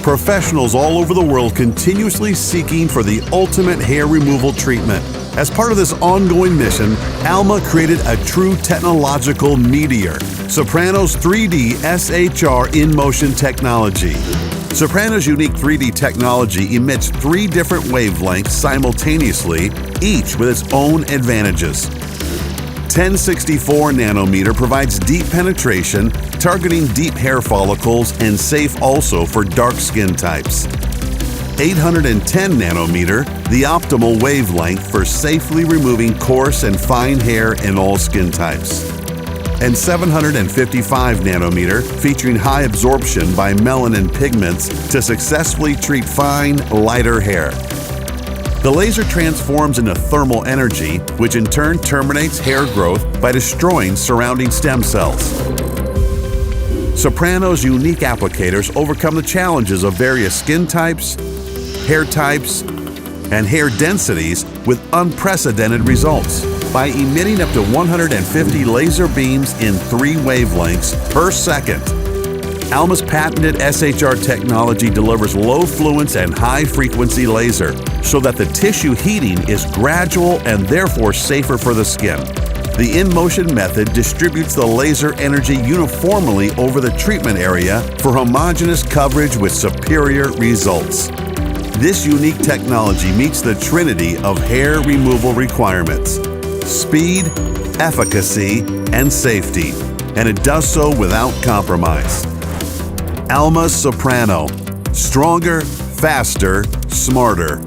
Professionals all over the world continuously seeking for the ultimate hair removal treatment. As part of this ongoing mission, Alma created a true technological meteor, Soprano's 3D SHR in-motion technology. Soprano's unique 3D technology emits 3 different wavelengths simultaneously, each with its own advantages. 1064 nanometer provides deep penetration, targeting deep hair follicles and safe also for dark skin types. 810 nanometer, the optimal wavelength for safely removing coarse and fine hair in all skin types. And 755 nanometer, featuring high absorption by melanin pigments to successfully treat fine, lighter hair. The laser transforms into thermal energy, which in turn terminates hair growth by destroying surrounding stem cells. Soprano's unique applicators overcome the challenges of various skin types, and hair densities with unprecedented results by emitting up to 150 laser beams in 3 wavelengths per second. Alma's patented SHR technology delivers low fluence and high frequency laser so that the tissue heating is gradual and therefore safer for the skin. The in-motion method distributes the laser energy uniformly over the treatment area for homogeneous coverage with superior results. This unique technology meets the trinity of hair removal requirements: speed, efficacy, and safety, and it does so without compromise. Alma Soprano. Stronger, faster, smarter.